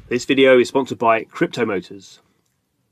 This video is sponsored by Crypto Motors.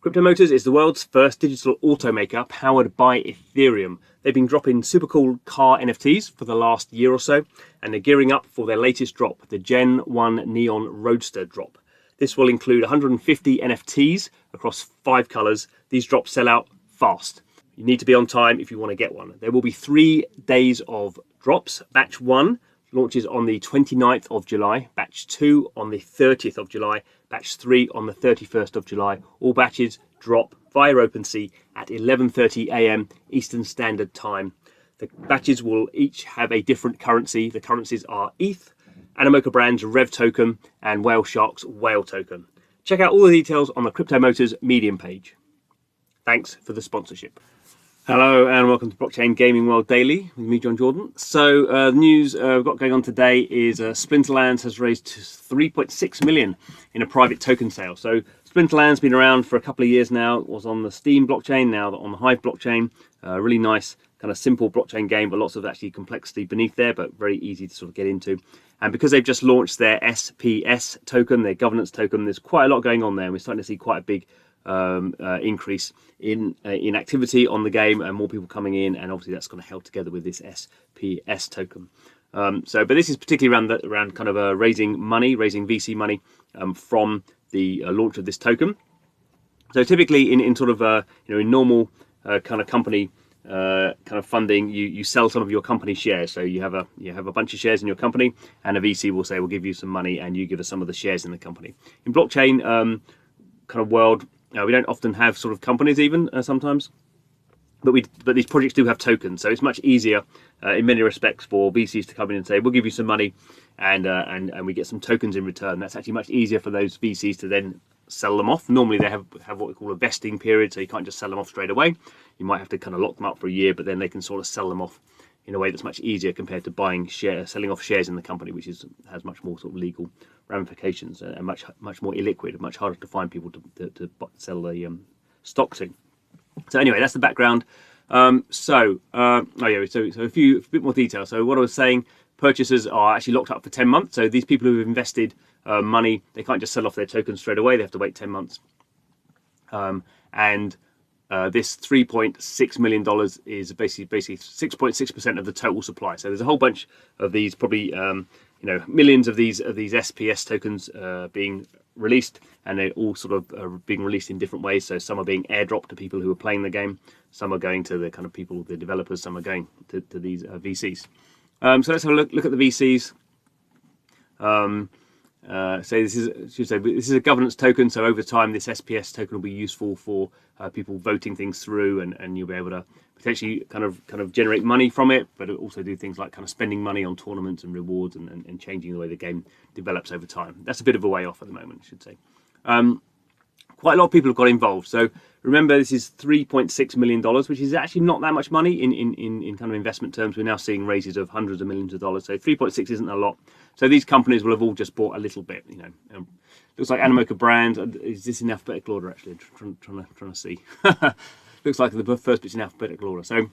Crypto Motors is the world's first digital automaker powered by Ethereum. They've been dropping super cool car NFTs for the last year or so, and they're gearing up for their latest drop, the Gen 1 Neon Roadster drop. This will include 150 NFTs across 5 colours. These drops sell out fast. You need to be on time if you want to get one. There will be 3 days of drops. Batch 1 launches on the 29th of July, batch 2 on the 30th of July, batch 3 on the 31st of July. All batches drop via OpenSea at 11:30 AM Eastern Standard Time. The batches will each have a different currency. The currencies are ETH, Animoca Brands Rev token, and Whale Shark's Whale token. Check out all the details on the Crypto Motors Medium page. Thanks for the sponsorship. Hello and welcome to Blockchain Gaming World Daily with me, John Jordan. So the news we've got going on today is Splinterlands has raised 3.6 million in a private token sale. So Splinterlands been around for a couple of years now. It was on the Steam blockchain, now on the Hive blockchain. Really nice kind of simple blockchain game, but lots of actually complexity beneath there, but very easy to sort of get into. And because they've just launched their SPS token, their governance token, there's quite a lot going on there. We're starting to see quite a big increase in activity on the game, and more people coming in, and obviously that's going to help together with this SPS token. But this is particularly around kind of raising VC money from the launch of this token. So typically in sort of in normal kind of company kind of funding, you sell some of your company shares. So you have a bunch of shares in your company, and a VC will say, we'll give you some money and you give us some of the shares in the company. In blockchain kind of world, we don't often have sort of companies even sometimes, but these projects do have tokens, so it's much easier in many respects for VCs to come in and say, we'll give you some money and we get some tokens in return. That's actually much easier for those VCs to then sell them off. Normally they have what we call a vesting period, so you can't just sell them off straight away. You might have to kind of lock them up for a year, but then they can sort of sell them off in a way that's much easier compared to selling off shares in the company, which has much more sort of legal ramifications and much more illiquid, much harder to find people to sell the stocks in. So anyway, that's the background. So a bit more detail. So what I was saying, purchasers are actually locked up for 10 months. So these people who have invested money, they can't just sell off their tokens straight away. They have to wait 10 months. This $3.6 million is basically 6.6% of the total supply. So there's a whole bunch of these, probably millions of these SPS tokens being released, and they're all sort of being released in different ways. So some are being airdropped to people who are playing the game, some are going to the kind of people, the developers, some are going to these VCs. So let's have a look at the VCs. So this is a governance token. So over time, this SPS token will be useful for people voting things through, and you'll be able to potentially kind of generate money from it, but also do things like kind of spending money on tournaments and rewards and changing the way the game develops over time. That's a bit of a way off at the moment, I should say. Quite a lot of people have got involved. So remember, this is $3.6 million, which is actually not that much money in kind of investment terms. We're now seeing raises of hundreds of millions of dollars. So 3.6 isn't a lot. So these companies will have all just bought a little bit. Looks like Animoca Brands. Is this in alphabetical order? Actually, I'm trying to see. Looks like the first bit's in alphabetical order. So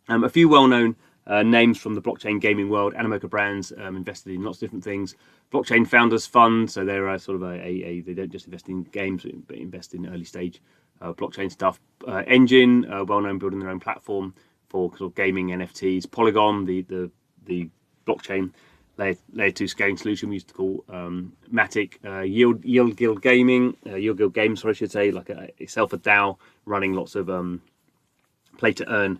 a few well-known names from the blockchain gaming world. Animoca Brands invested in lots of different things. Blockchain Founders Fund, so they're sort of they don't just invest in games, but invest in early stage blockchain stuff. Engine, well-known, building their own platform for sort of gaming NFTs. Polygon, the blockchain layer 2 scaling solution we used to call Matic. Yield Guild Games, sorry, I should say, like itself a DAO running lots of play to earn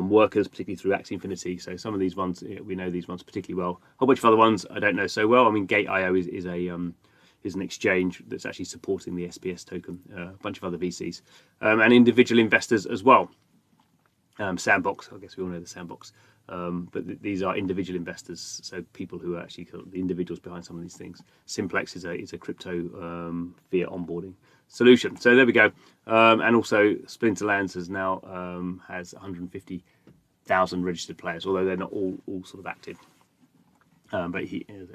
workers, particularly through Axie Infinity. So some of these ones, we know these ones particularly well. A whole bunch of other ones I don't know so well. I mean, Gate.io is an exchange that's actually supporting the SPS token. A bunch of other VCs and individual investors as well. Sandbox, I guess we all know the Sandbox. But these are individual investors, so people who are actually the individuals behind some of these things. Simplex is a crypto fiat onboarding solution. So there we go. And also Splinterlands has 150,000 registered players, although they're not all sort of active. But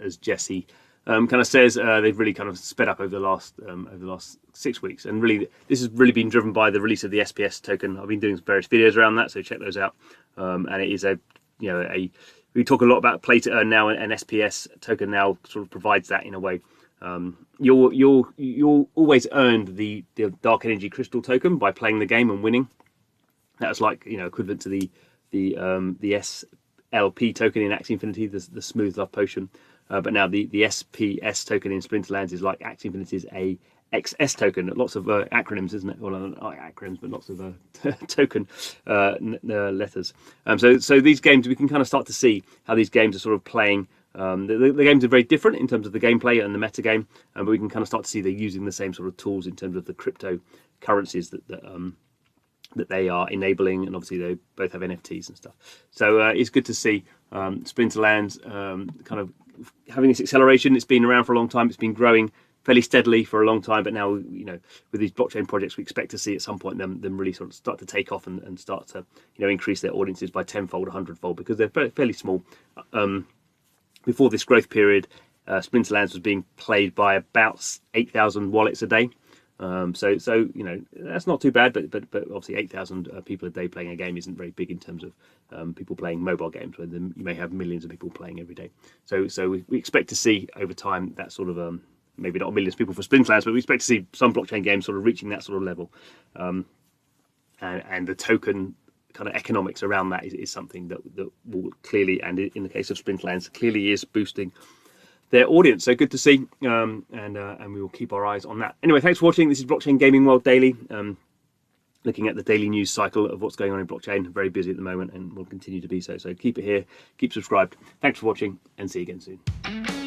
as Jesse kind of says, they've really kind of sped up over the last 6 weeks, and really this has really been driven by the release of the SPS token. I've been doing various videos around that, so check those out. And it is we talk a lot about play to earn now, and SPS token now sort of provides that in a way You'll always earn the dark energy crystal token by playing the game and winning. That's like, equivalent to the SLP token in Axie Infinity, the smooth love potion. But now the SPS token in Splinterlands is like Axie Infinity's AXS token. Lots of acronyms, isn't it? Well, not acronyms, but lots of token letters. So these games, we can kind of start to see how these games are sort of playing. The games are very different in terms of the gameplay and the meta game, but we can kind of start to see they're using the same sort of tools in terms of the cryptocurrencies that they are enabling, and obviously they both have NFTs and stuff. So it's good to see Splinterlands kind of having this acceleration. It's been around for a long time. It's been growing fairly steadily for a long time, but now, with these blockchain projects, we expect to see at some point them really sort of start to take off and start to increase their audiences by 10-fold, 100-fold, because they're fairly small. Before this growth period, Splinterlands was being played by about 8,000 wallets a day. So that's not too bad, but obviously 8,000 people a day playing a game isn't very big in terms of people playing mobile games, where you may have millions of people playing every day. So we expect to see over time that sort of maybe not millions of people for Splinterlands, but we expect to see some blockchain games sort of reaching that sort of level, and the token kind of economics around that is something that will clearly, and in the case of Splinterlands, clearly is boosting their audience. So good to see, and we will keep our eyes on that. Anyway, thanks for watching. This is Blockchain Gaming World Daily, looking at the daily news cycle of what's going on in blockchain. Very busy at the moment, and will continue to be so. So keep it here, keep subscribed. Thanks for watching, and see you again soon.